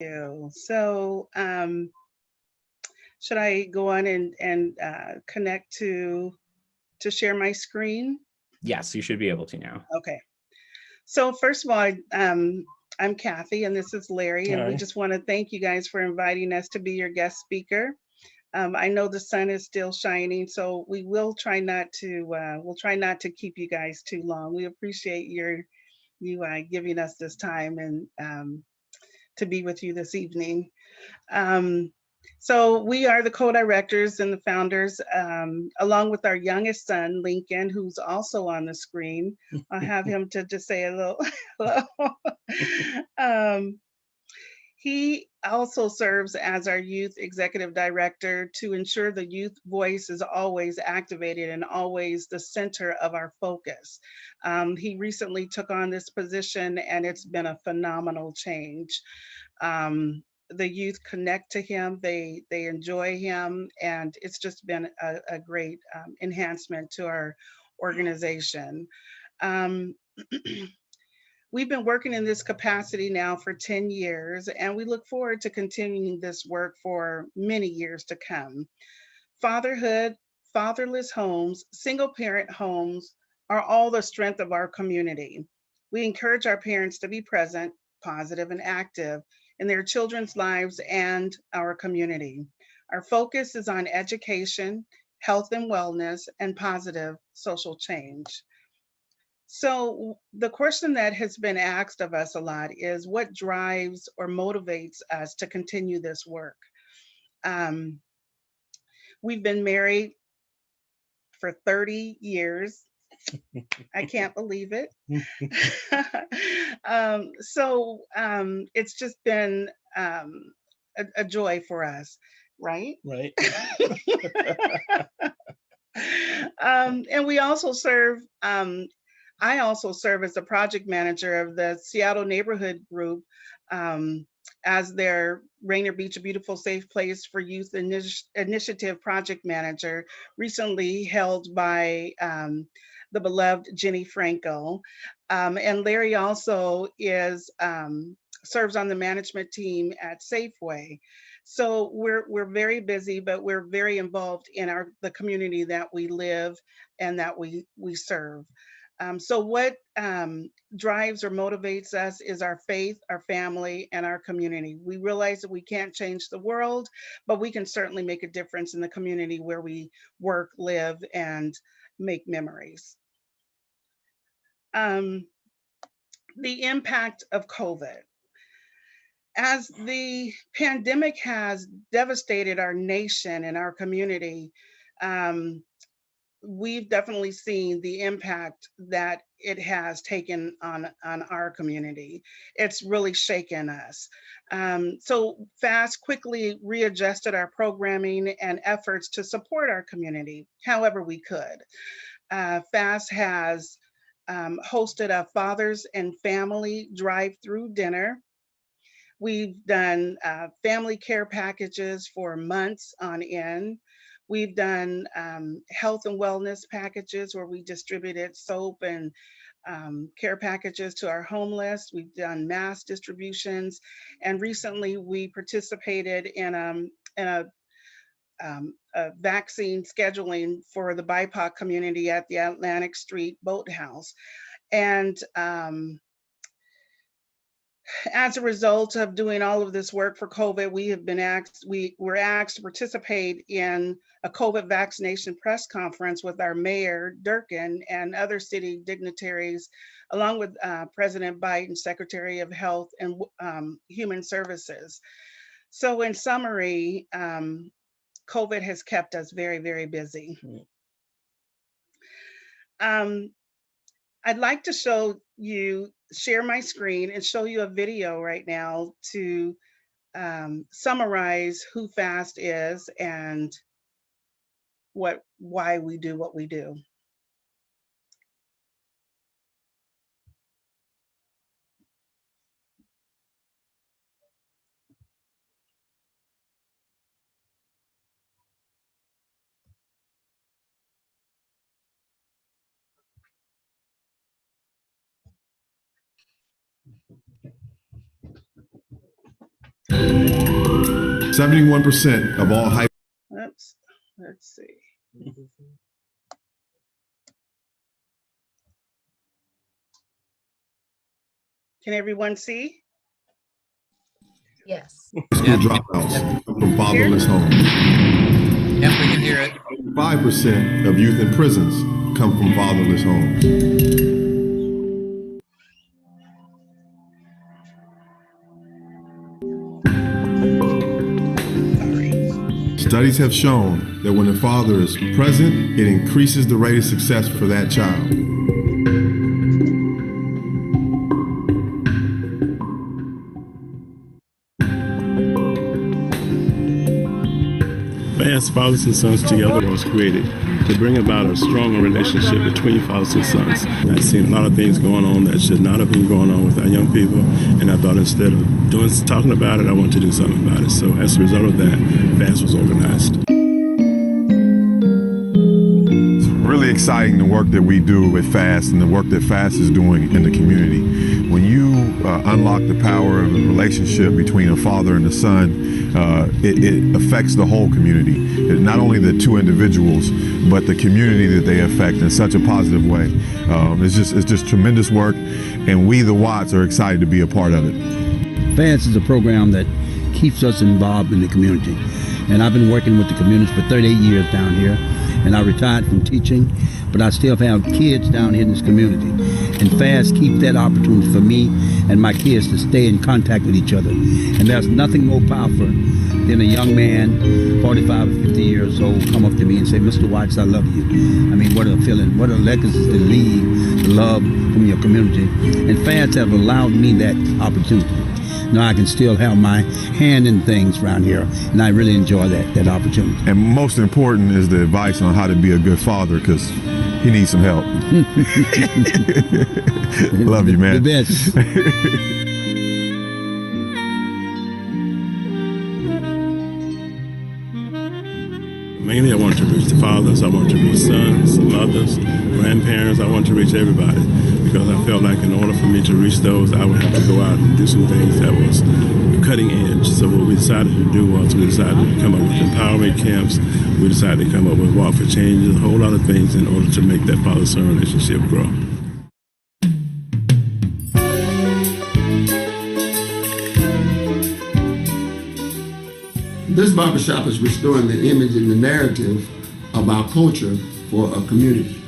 you. So, should I go on and connect to share my screen? Yes, you should be able to now. Okay. So first of all, I'm Cathie, and this is Larry, and we Hi. just want to thank you guys for inviting us to be your guest speaker. I know the sun is still shining, so we will try not to we'll try not to keep you guys too long. We appreciate you giving us this time and to be with you this evening. Um, so we are the co-directors and the founders, along with our youngest son, Lincoln, who's also on the screen. I'll have him to just say a little hello. um, he also serves as our youth executive director to ensure the youth voice is always activated and always the center of our focus. He recently took on this position and it's been a phenomenal change. The youth connect to him, they enjoy him, and it's just been a great enhancement to our organization. Um, we've been working in this capacity now for 10 years, and we look forward to continuing this work for many years to come. Fatherhood, fatherless homes, single parent homes are all the strength of our community. We encourage our parents to be present, positive, and active in their children's lives and our community. Our focus is on education, health and wellness, and positive social change. So, the question that has been asked of us a lot is what drives or motivates us to continue this work? Um, we've been married for 30 years. I can't believe it. It's just been a joy for us, right? Right. And we also serve, I also serve as the project manager of the Seattle Neighborhood Group um, as their Rainier Beach, a beautiful, safe place for youth initiative project manager, recently held by the beloved Jenny Franco. And Larry also serves on the management team at Safeway. So we're very busy, but we're very involved in the community that we live and that we serve. So what drives or motivates us is our faith, our family, and our community. We realize that we can't change the world, but we can certainly make a difference in the community where we work, live, and make memories. Um, the impact of COVID. As the pandemic has devastated our nation and our community, um, we've definitely seen the impact that it has taken on our community. It's really shaken us. So FAST quickly readjusted our programming and efforts to support our community however we could. FAST has hosted a fathers and family drive-through dinner. We've done family care packages for months on end. We've done health and wellness packages where we distributed soap and care packages to our homeless. We've done mass distributions. And recently we participated in a vaccine scheduling for the BIPOC community at the Atlantic Street Boathouse. And as a result of doing all of this work for COVID, we were asked to participate in a COVID vaccination press conference with our mayor, Durkin, and other city dignitaries, along with President Biden, Secretary of Health and Human Services. So in summary, COVID has kept us very, very busy. Um, I'd like to share my screen and show you a video right now to summarize who FAST is and why we do what we do. 71% of all high. Oops, let's see. Can everyone see? Yes. School dropouts come from fatherless homes. Yep, we can hear it. 5% of youth in prisons come from fatherless homes. Studies have shown that when the father is present, it increases the rate of success for that child. Fast Fathers and Sons Together was created to bring about a stronger relationship between fathers and sons. I've seen a lot of things going on that should not have been going on with our young people, and I thought instead of talking about it, I want to do something about it. So as a result of that, Fast was organized. It's really exciting the work that we do with FAST and the work that FAST is doing in the community. When you unlock the power of the relationship between a father and a son, it affects the whole community. Not only the two individuals, but the community that they affect in such a positive way. It's just tremendous work, and we, the Watts, are excited to be a part of it. FAST is a program that keeps us involved in the community. And I've been working with the community for 38 years down here, and I retired from teaching, but I still have kids down here in this community. And FAST keeps that opportunity for me and my kids to stay in contact with each other. And there's nothing more powerful than a young man, 45 or 50 years old, come up to me and say, "Mr. Watts, I love you." I mean, what a feeling, what a legacy to leave, the love from your community. And FAST have allowed me that opportunity. Now I can still have my hand in things around here, and I really enjoy that opportunity. And most important is the advice on how to be a good father, because he needs some help. Love you, man. The best. Mainly I want to reach the fathers, I want to reach sons, mothers, grandparents, I want to reach everybody, because I felt like in order for me to reach those, I would have to go out and do some things that was cutting edge. So what we decided to do was we decided to come up with empowerment camps, we decided to come up with Walk for Change, a whole lot of things in order to make that father-son relationship grow. This barbershop is restoring the image and the narrative of our culture for a community.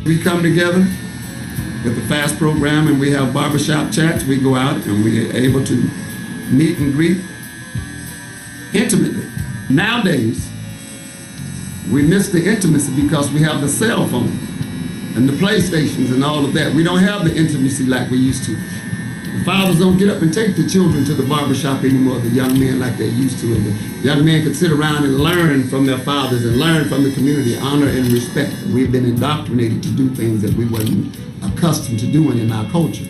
We come together with the FAST program and we have barbershop chats. We go out and we are able to meet and greet intimately. Nowadays, we miss the intimacy because we have the cell phone and the PlayStations and all of that. We don't have the intimacy like we used to. The fathers don't get up and take the children to the barbershop anymore, the young men like they used to. And the young men could sit around and learn from their fathers and learn from the community, honor and respect. We've been indoctrinated to do things that we weren't accustomed to doing in our culture.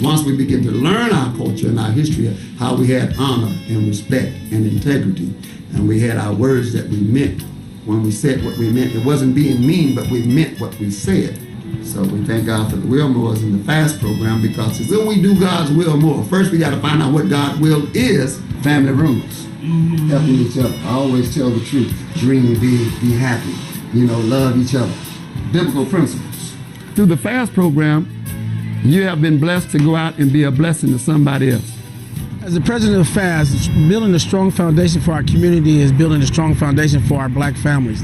Once we begin to learn our culture and our history of how we had honor and respect and integrity, and we had our words that we meant when we said what we meant. It wasn't being mean, but we meant what we said. So we thank God for the Wilmores and the FAST program, because it's when we do God's will more. First, we got to find out what God's will is. Family roots, helping each other. I always tell the truth. Dream big, be happy. Love each other. Biblical principles. Through the FAST program, you have been blessed to go out and be a blessing to somebody else. As the president of FAST, building a strong foundation for our community is building a strong foundation for our black families.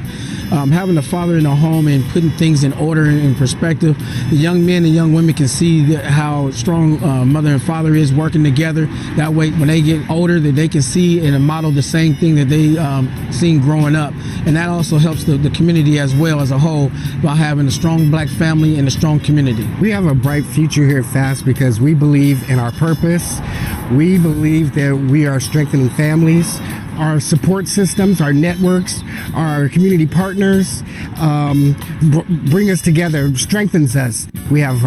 Having a father in a home and putting things in order and in perspective, the young men and young women can see how strong mother and father is working together. That way, when they get older, that they can see and model the same thing that they seen growing up. And that also helps the community as well as a whole by having a strong black family and a strong community. We have a bright future here at FAST because we believe in our purpose. We believe that we are strengthening families. Our support systems, our networks, our community partners bring us together, strengthens us. We have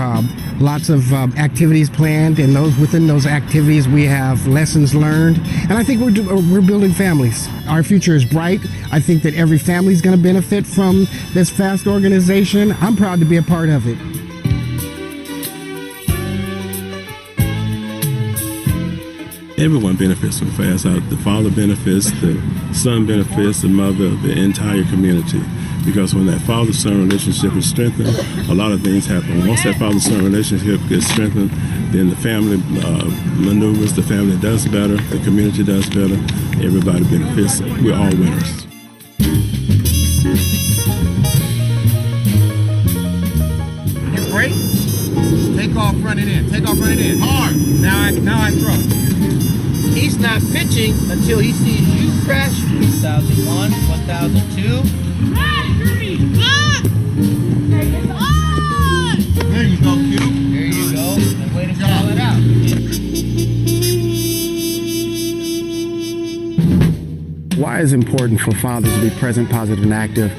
lots of activities planned, and within those activities we have lessons learned. And I think we're building families. Our future is bright. I think that every family is going to benefit from this FAST organization. I'm proud to be a part of it. Everyone benefits from fast. The father benefits, the son benefits, the mother, the entire community. Because when that father-son relationship is strengthened, a lot of things happen. Once that father-son relationship gets strengthened, then the family maneuvers, the family does better, the community does better, everybody benefits. We're all winners. Hit break. Take off running in. Take off running in. Hard. Now I throw. He's not pitching until he sees you crash. 1001, 1002. There you go, Q. There you go. And way to call it out. Why it's important for fathers to be present, positive, and active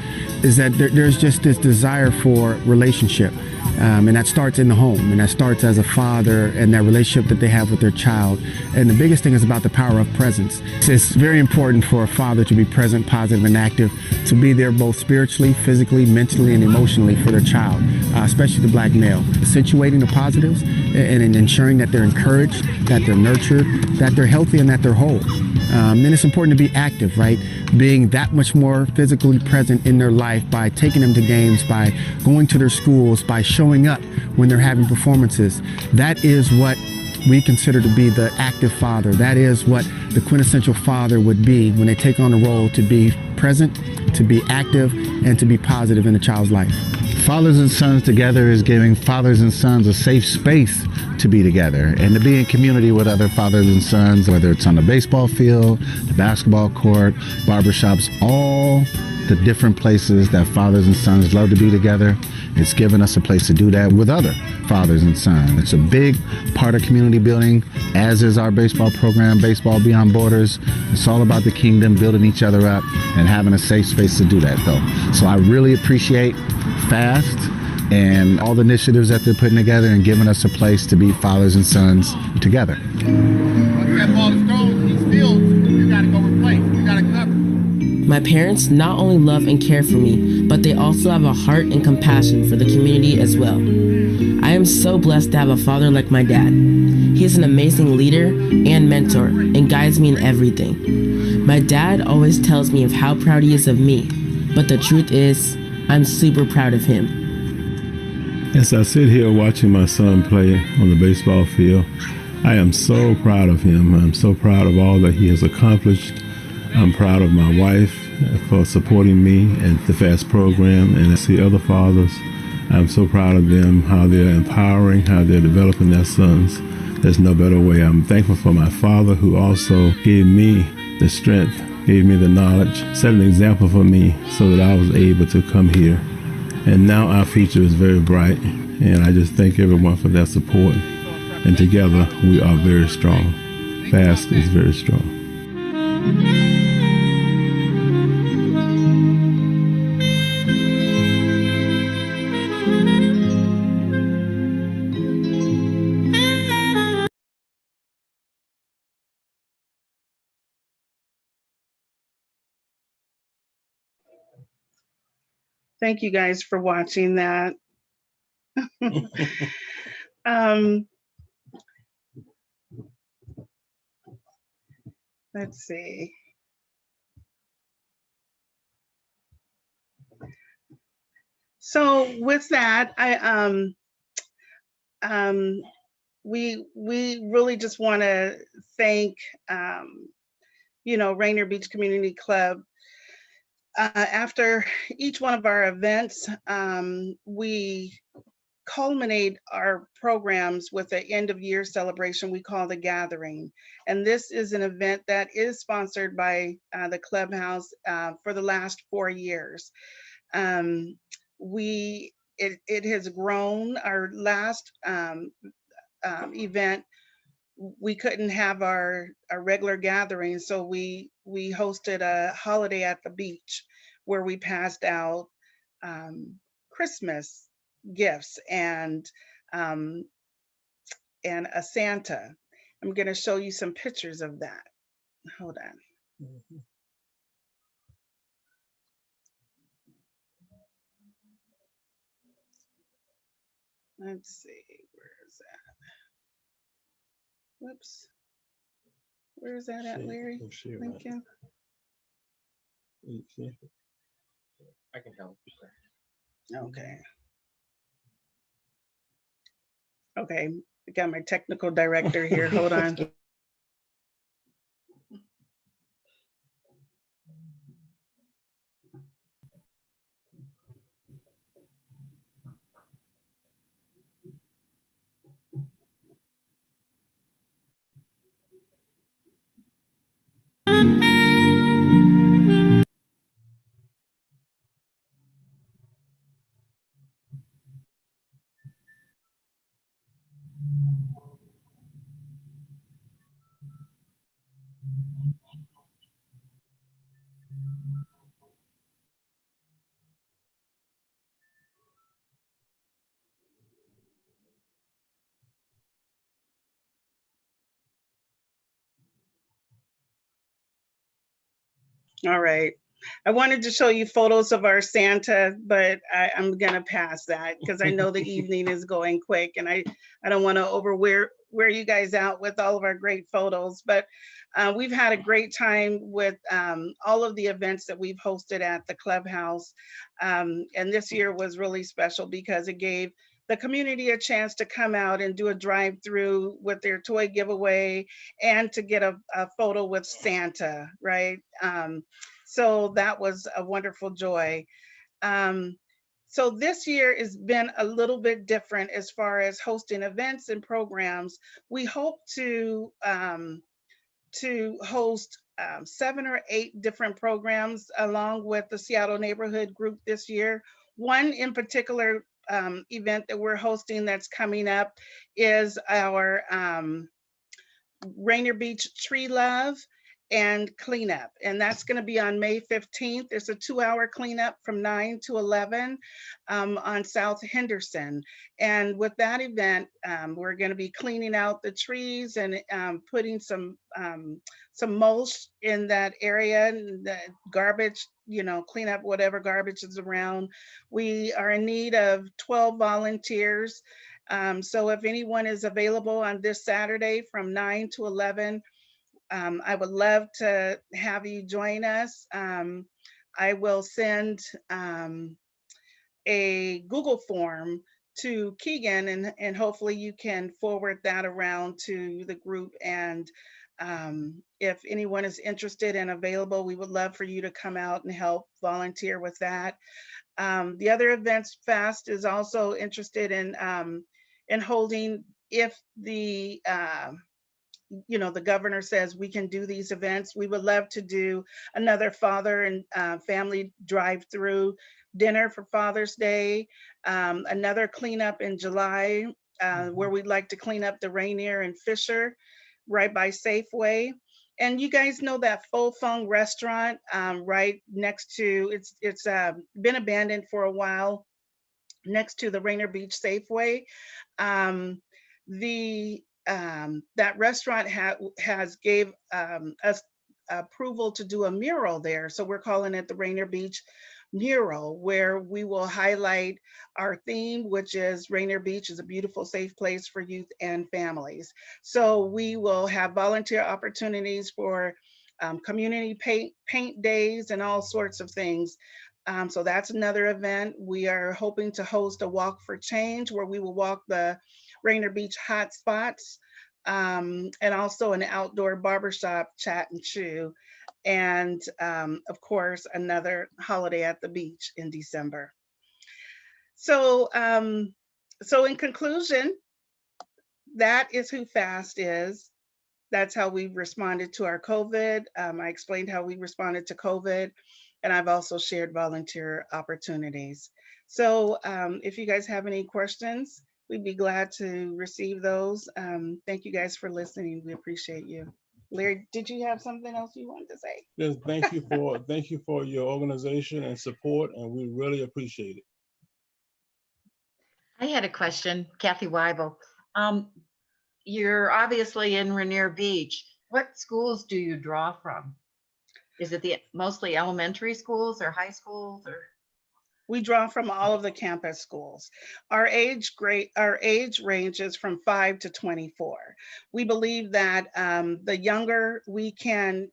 is that there's just this desire for relationship. And that starts in the home, and that starts as a father and that relationship that they have with their child. And the biggest thing is about the power of presence. It's very important for a father to be present, positive, and active, to be there both spiritually, physically, mentally, and emotionally for their child, especially the black male. Accentuating the positives and ensuring that they're encouraged, that they're nurtured, that they're healthy, and that they're whole. Then it's important to be active, right? Being that much more physically present in their life by taking them to games, by going to their schools, by showing up when they're having performances. That is what we consider to be the active father. That is what the quintessential father would be when they take on the role to be present, to be active, and to be positive in a child's life. Fathers and sons together is giving fathers and sons a safe space to be together and to be in community with other fathers and sons, whether it's on the baseball field, the basketball court, barbershops, all the different places that fathers and sons love to be together. It's given us a place to do that with other fathers and sons. It's a big part of community building, as is our baseball program, Baseball Beyond Borders. It's all about the kingdom, building each other up and having a safe space to do that, though. So I really appreciate FAST and all the initiatives that they're putting together and giving us a place to be fathers and sons together. When that ball is thrown, he's filled, you gotta go replace. You gotta cover. My parents not only love and care for me, but they also have a heart and compassion for the community as well. I am so blessed to have a father like my dad. He is an amazing leader and mentor and guides me in everything. My dad always tells me of how proud he is of me, but the truth is, I'm super proud of him. As I sit here watching my son play on the baseball field, I am so proud of him. I'm so proud of all that he has accomplished. I'm proud of my wife for supporting me and the FAST program, and I see other fathers. I'm so proud of them, how they're empowering, how they're developing their sons. There's no better way. I'm thankful for my father, who also gave me the strength, gave me the knowledge, set an example for me so that I was able to come here. And now our future is very bright, and I just thank everyone for their support. And together, we are very strong. FAST is very strong. Thank you guys for watching that. Let's see. So with that, we really just want to thank Rainier Beach Community Club. After each one of our events, we culminate our programs with an end of year celebration we call the Gathering. And this is an event that is sponsored by the Clubhouse for the last 4 years. It has grown. Our last event, we couldn't have our regular gathering, so we hosted a holiday at the beach where we passed out Christmas gifts and a Santa. I'm going to show you some pictures of that. Hold on. Let's see, where is that? Whoops. Where is that at, Larry? Thank you. I can help. Okay. Okay, I got my technical director here. Hold on. All right. I wanted to show you photos of our Santa, but I'm gonna pass that because I know the evening is going quick, and I don't want to wear you guys out with all of our great photos. But we've had a great time with all of the events that we've hosted at the clubhouse, and this year was really special because it gave the community a chance to come out and do a drive-through with their toy giveaway and to get a photo with Santa, right? So that was a wonderful joy. So this year has been a little bit different as far as hosting events and programs. We hope to host 7 or 8 different programs along with the Seattle Neighborhood Group this year. One in particular event that we're hosting that's coming up is our Rainier Beach Tree Love and Cleanup. And that's going to be on May 15th. It's a 2-hour cleanup from 9 to 11 on South Henderson. And with that event, we're going to be cleaning out the trees and putting some mulch in that area, and the garbage, clean up whatever garbage is around. We are in need of 12 volunteers. So if anyone is available on this Saturday from 9 to 11, I would love to have you join us. I will send a Google form to Keegan, and hopefully you can forward that around to the group. And if anyone is interested and available, we would love for you to come out and help volunteer with that. The other events Fast is also interested in holding, if the the governor says we can do these events. We would love to do another father and family drive-through dinner for Father's Day, another cleanup in July where we'd like to clean up the Rainier and Fisher right by Safeway. And you guys know that Faux Fung restaurant right next to, it's been abandoned for a while, next to the Rainier Beach Safeway. That restaurant has gave us approval to do a mural there. So we're calling it the Rainier Beach Mural, where we will highlight our theme, which is Rainier Beach is a beautiful, safe place for youth and families. So we will have volunteer opportunities for community paint days and all sorts of things. So that's another event. We are hoping to host a Walk for Change, where we will walk the Rainier Beach hot spots, and also an outdoor barbershop chat and chew. And of course, another holiday at the beach in December. So, so in conclusion, that is who FAST is. That's how we responded to our COVID. I explained how we responded to COVID, and I've also shared volunteer opportunities. So if you guys have any questions, we'd be glad to receive those. Thank you guys for listening. We appreciate you. Larry, did you have something else you wanted to say? Yes, thank you for your organization and support, and we really appreciate it. I had a question, Cathie Wilmore. You're obviously in Rainier Beach. What schools do you draw from? Is it mostly elementary schools or high schools or? We draw from all of the campus schools. Our age ranges from 5 to 24. We believe that the younger we can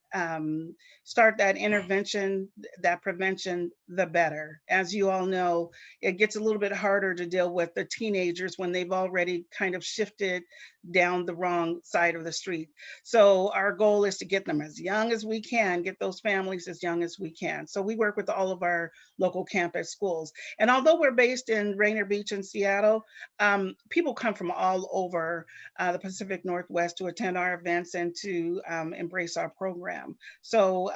start that intervention, that prevention, the better. As you all know, it gets a little bit harder to deal with the teenagers when they've already kind of shifted down the wrong side of the street. So our goal is to get them as young as we can, get those families as young as we can. So we work with all of our local campus schools. And although we're based in Rainier Beach in Seattle, people come from all over the Pacific Northwest to attend our events and to embrace our program. So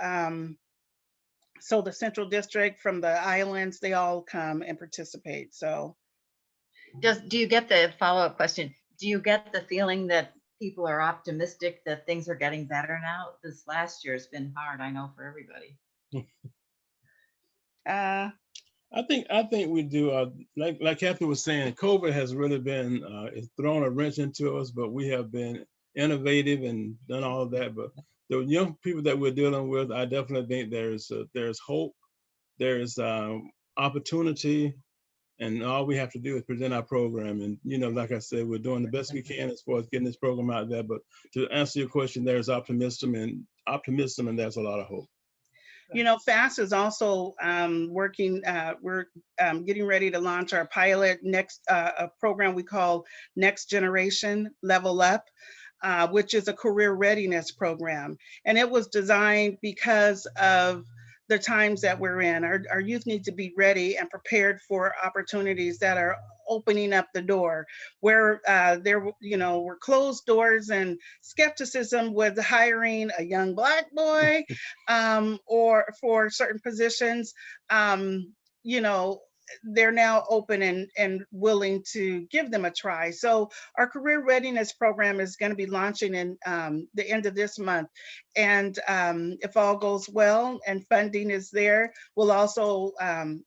so the Central District, from the islands, they all come and participate. So Do you get the follow-up question? Do you get the feeling that people are optimistic that things are getting better now? This last year has been hard, I know, for everybody. I think we do. Like Cathie was saying, COVID has really been it's thrown a wrench into us, but we have been innovative and done all of that. But the young people that we're dealing with, I definitely think there's hope, there's opportunity, and all we have to do is present our program. And like I said, we're doing the best we can as far as getting this program out there. But to answer your question, there's optimism, and there's a lot of hope. FAST is also working, we're getting ready to launch our pilot a program we call Next Generation Level Up, which is a career readiness program. And it was designed because of the times that we're in. Our youth need to be ready and prepared for opportunities that are opening up the door, where there were closed doors and skepticism with hiring a young Black boy or for certain positions. They're now open and willing to give them a try. So our career readiness program is going to be launching in the end of this month. And if all goes well and funding is there, we'll also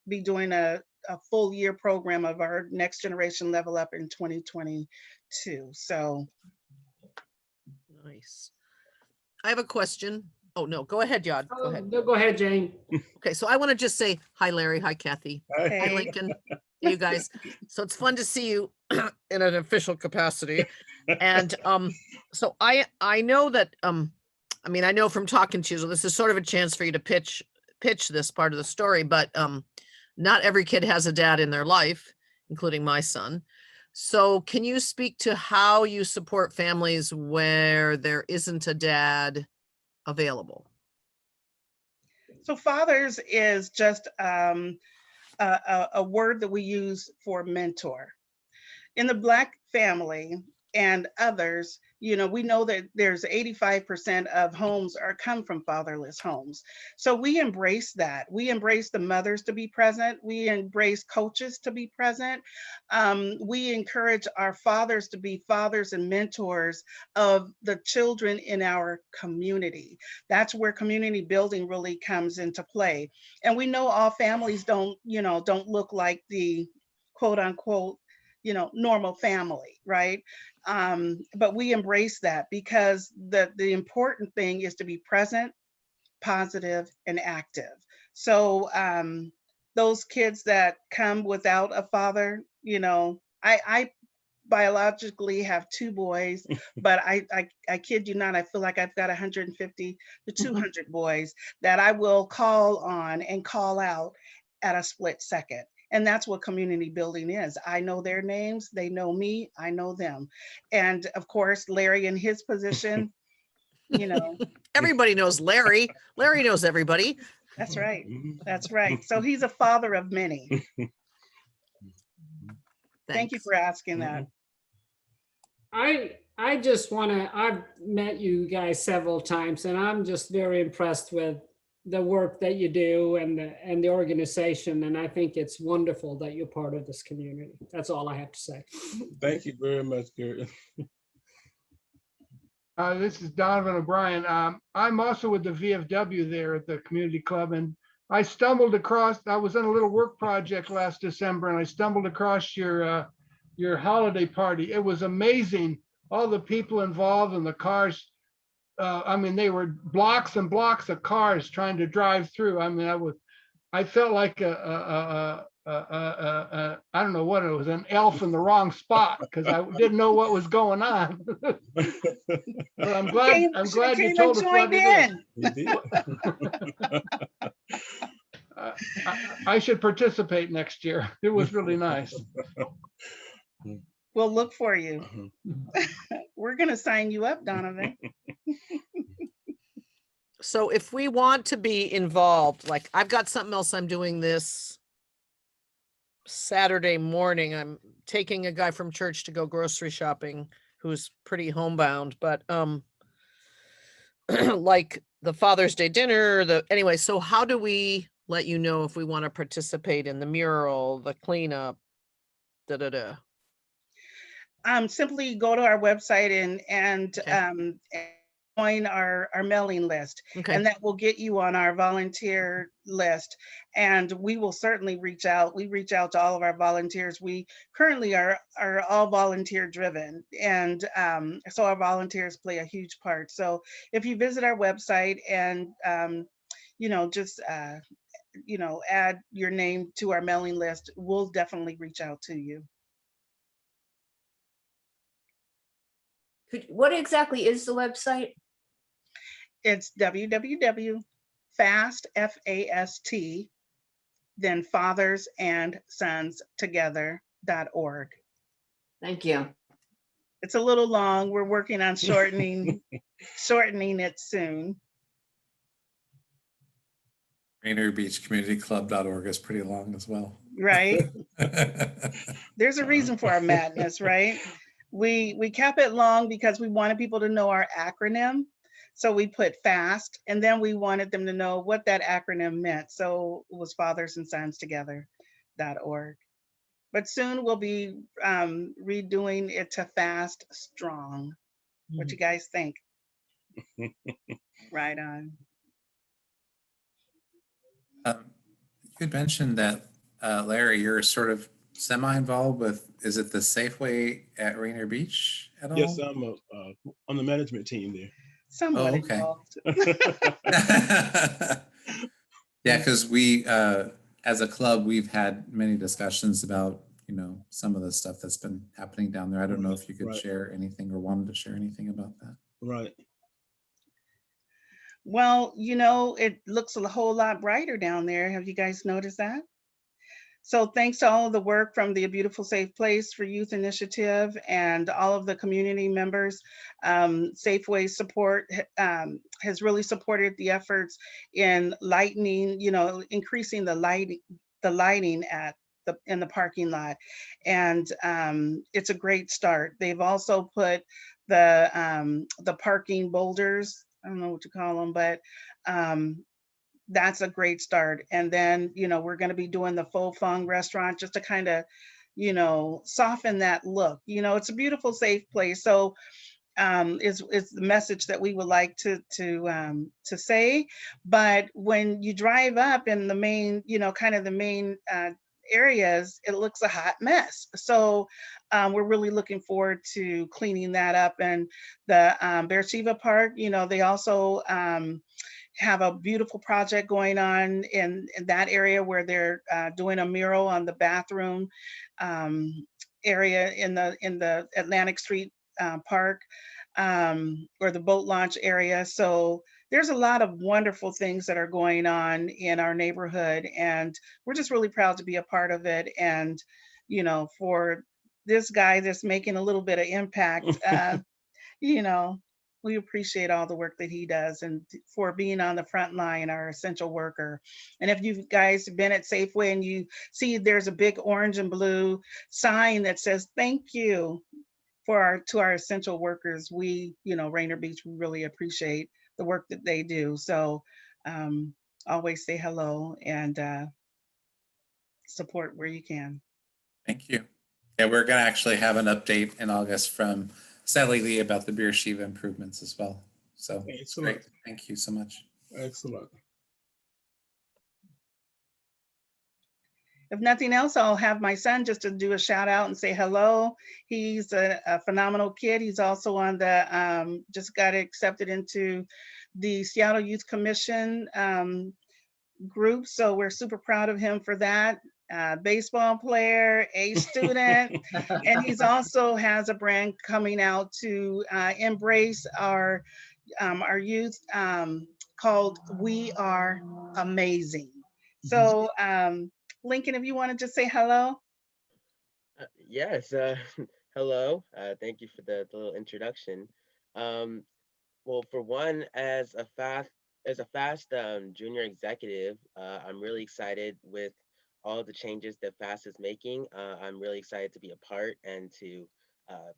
be doing a full year program of our Next Generation Level Up in 2022. So. Nice. I have a question. Oh, no, go ahead, Yod. Go ahead. No, go ahead, Jane. Okay, so I want to just say hi, Larry. Hi, Cathie. Hey. Hi, Lincoln. Hey, you guys. So it's fun to see you in an official capacity. And so I know that, I know from talking to you, so this is sort of a chance for you to pitch this part of the story, but not every kid has a dad in their life, including my son. So can you speak to how you support families where there isn't a dad available? So fathers is just a word that we use for mentor. In the Black family and others, we know that there's 85% of homes come from fatherless homes. So we embrace that. We embrace the mothers to be present. We embrace coaches to be present. We encourage our fathers to be fathers and mentors of the children in our community. That's where community building really comes into play. And we know all families don't look like the quote unquote normal family, right? But we embrace that because the important thing is to be present, positive, and active. So those kids that come without a father, I biologically have 2 boys, but I kid you not, I feel like I've got 150 to 200 boys that I will call on and call out at a split second. And that's what community building is. I know their names, they know me, I know them. And of course, Larry in his position, Everybody knows Larry. Larry knows everybody. That's right. That's right. So he's a father of many. Thank you for asking that. I just want to, I've met you guys several times, and I'm just very impressed with the work that you do and the organization. And I think it's wonderful that you're part of this community. That's all I have to say. Thank you very much, Gary. This is Donovan O'Brien. I'm also with the VFW there at the community club, and I stumbled across, I was on a little work project last December, and I stumbled across your holiday party. It was amazing. All the people involved and the cars. They were blocks and blocks of cars trying to drive through. I felt like a I don't know what it was, an elf in the wrong spot because I didn't know what was going on. But I'm glad you told us what it is. I should participate next year. It was really nice. We'll look for you. We're going to sign you up, Donovan. So if we want to be involved, like I've got something else I'm doing this Saturday morning. I'm taking a guy from church to go grocery shopping who's pretty homebound, but like the Father's Day dinner, anyway, so how do we let you know if we want to participate in the mural, the cleanup, Simply go to our website and join our mailing list, and that will get you on our volunteer list. And we will certainly reach out. We reach out to all of our volunteers. We currently are all volunteer driven, and so our volunteers play a huge part. So if you visit our website and just add your name to our mailing list, we'll definitely reach out to you. What exactly is the website? It's www.fast, F-A-S-T, then fathers and sons together.org. Thank you. It's a little long. We're working on shortening it soon. RainierBeachCommunityClub.org is pretty long as well. Right. There's a reason for our madness, right? We kept it long because we wanted people to know our acronym. So we put FAST, and then we wanted them to know what that acronym meant. So it was Fathers and Sons Together.org. But soon we'll be redoing it to Fast Strong. What you guys think? Right on. You had mentioned that, Larry, you're sort of semi-involved with, is it the Safeway at Rainier Beach at all? Yes, I'm on the management team there. Somewhat involved. Yeah, because we, as a club, we've had many discussions about, some of the stuff that's been happening down there. I don't know if you could share anything or wanted to share anything about that. Right. Well, it looks a whole lot brighter down there. Have you guys noticed that? So thanks to all of the work from the Beautiful Safe Place for Youth Initiative and all of the community members, Safeway support has really supported the efforts in lightening, increasing the lighting in the parking lot. And it's a great start. They've also put the parking boulders, I don't know what to call them, but that's a great start. And then, we're going to be doing the Faux Fung restaurant just to kind of, soften that look. It's a beautiful, safe place. So is the message that we would like to say. But when you drive up in the main, kind of the main areas, it looks a hot mess. So we're really looking forward to cleaning that up. And the Beersheba Park, they also have a beautiful project going on in that area where they're doing a mural on the bathroom area in the Atlantic Street Park or the boat launch area. So there's a lot of wonderful things that are going on in our neighborhood, and we're just really proud to be a part of it. And for this guy that's making a little bit of impact, we appreciate all the work that he does and for being on the front line, our essential worker. And if you guys have been at Safeway and you see there's a big orange and blue sign that says, thank you to our essential workers, we, Rainier Beach, we really appreciate the work that they do. So always say hello and support where you can. Thank you. Yeah, we're going to actually have an update in August from Sally Lee about the Beersheba improvements as well. So it's great. Thank you so much. Excellent. If nothing else, I'll have my son just to do a shout out and say hello. He's a phenomenal kid. He's also on the, just got accepted into the Seattle Youth Commission group. So we're super proud of him for that. baseball player, a student, and he's also has a brand coming out to embrace our youth called We Are Amazing. So Lincoln, if you want to just say hello. Yes, hello. Thank you for the little introduction. Well, for one, as a fast junior executive, I'm really excited with all the changes that FAST is making. I'm really excited to be a part and to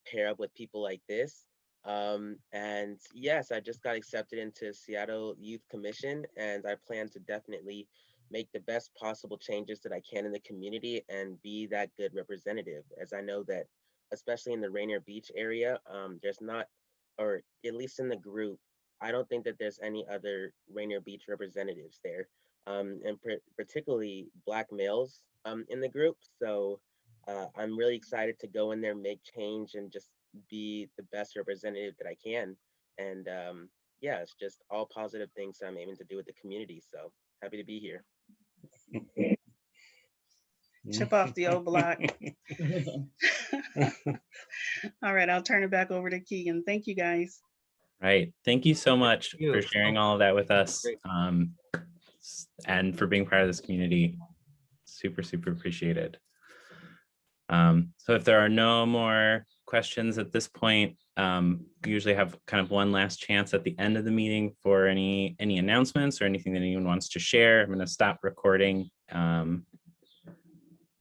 pair up with people like this. And yes, I just got accepted into Seattle Youth Commission, and I plan to definitely make the best possible changes that I can in the community and be that good representative. As I know that, especially in the Rainier Beach area, there's not, or at least in the group, I don't think that there's any other Rainier Beach representatives there, and particularly Black males in the group. So I'm really excited to go in there, make change, and just be the best representative that I can. And yeah, it's just all positive things that I'm aiming to do with the community. So happy to be here. Chip off the old block. All right, I'll turn it back over to Keegan. Thank you, guys. Right. Thank you so much for sharing all of that with us, and for being part of this community. Super, super appreciated. So if there are no more questions at this point, we usually have kind of one last chance at the end of the meeting for any announcements or anything that anyone wants to share. I'm going to stop recording. And